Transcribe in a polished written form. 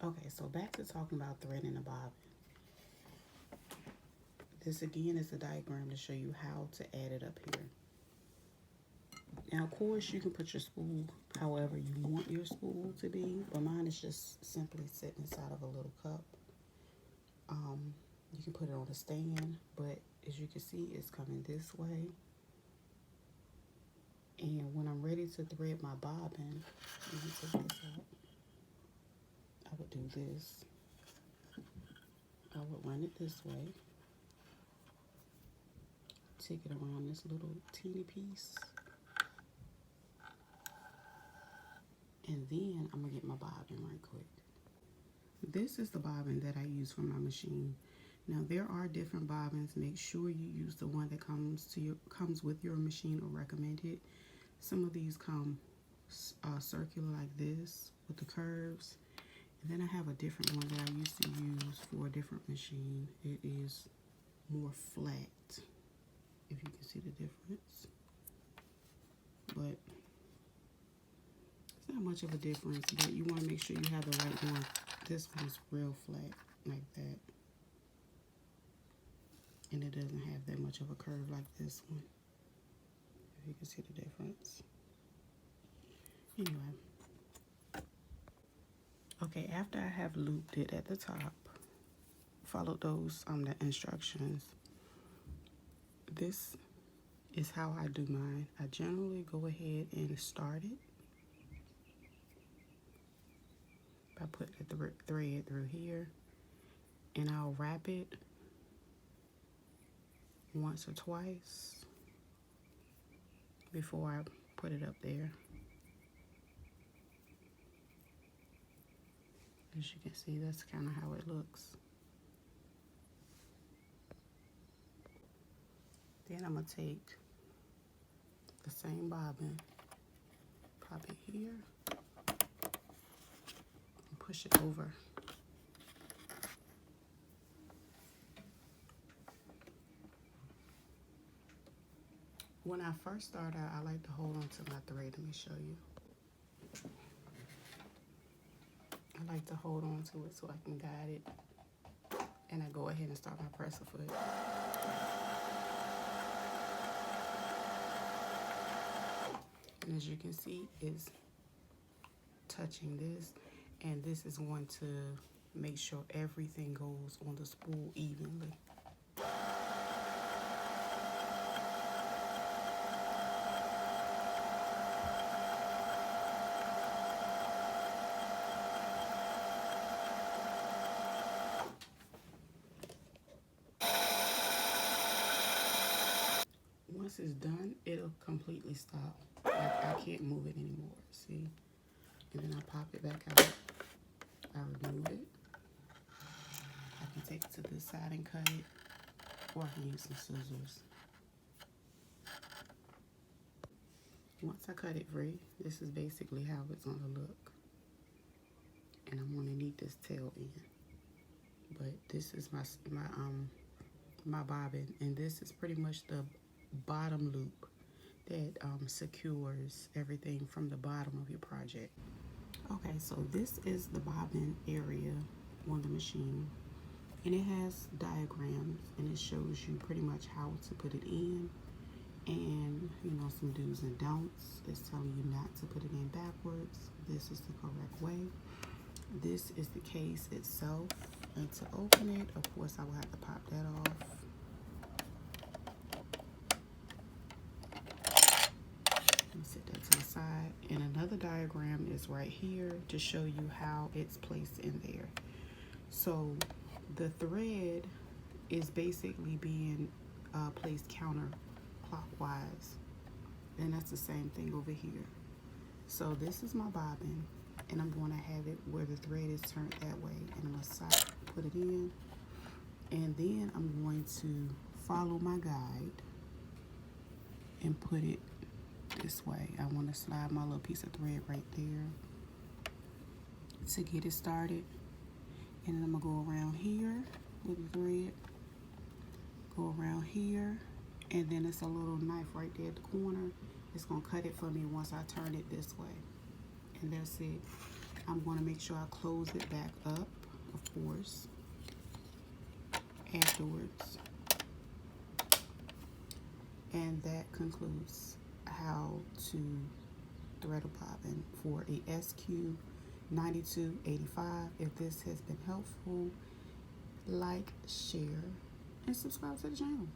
Okay, so back to talking about threading a bobbin. This again is a diagram to show you how to add it up here. Now, of course, you can put your spool however you want your spool to be, but mine is just simply sitting inside of a little cup. You can put it on a stand, but as you can see, it's coming this way. And when I'm ready to thread my bobbin, let me take this out. I would do this. I would run it this way. Take it around this little teeny piece. And then I'm gonna get my bobbin right quick. This is the bobbin that I use for my machine. Now there are different bobbins. Make sure you use the one that comes with your machine or recommended. Some of these come circular like this with the curves. And then I have a different one that I used to use for a different machine. It is more flat, if you can see the difference. But it's not much of a difference, but you want to make sure you have the right one. This one's real flat like that. And it doesn't have that much of a curve like this one. If you can see the difference. Anyway. Okay, after I have looped it at the top, followed those the instructions, this is how I do mine. I generally go ahead and start it by putting the thread through here, and I'll wrap it once or twice before I put it up there. As you can see, that's kind of how it looks. Then I'm going to take the same bobbin, pop it here, and push it over. When I first start out, I like to hold on to my thread. Let me show you. I like to hold on to it so I can guide it. And I go ahead and start my presser foot. And as you can see, it's touching this. And this is going to make sure everything goes on the spool evenly. Once it's done, it'll completely stop. Like, I can't move it anymore, see? And then I pop it back out. I remove it. I can take it to this side and cut it, or I can use some scissors. Once I cut it free, this is basically how it's gonna look. And I'm gonna need this tail in. But this is my bobbin, and this is pretty much the bottom loop that secures everything from the bottom of your project. Okay, so this is the bobbin area on the machine, and it has diagrams, and it shows you pretty much how to put it in, and you know, some do's and don'ts. It's telling you not to put it in backwards. This is the correct way. This is the case itself, and to open it, of course, I will have to pop that off. Set that to the side, and another diagram is right here to show you how it's placed in there. So the thread is basically being placed counterclockwise, and that's the same thing over here. So this is my bobbin, and I'm going to have it where the thread is turned that way, and I'm going to put it in, and then I'm going to follow my guide and put it this way. I want to slide my little piece of thread right there to get it started, and then I'm gonna go around here with the thread, go around here, and then it's a little knife right there at the corner. It's gonna cut it for me once I turn it this way, and that's it. I'm going to make sure I close it back up, of course, afterwards. And that concludes how to thread a bobbin for a SQ9285. If this has been helpful, like, share, and subscribe to the channel.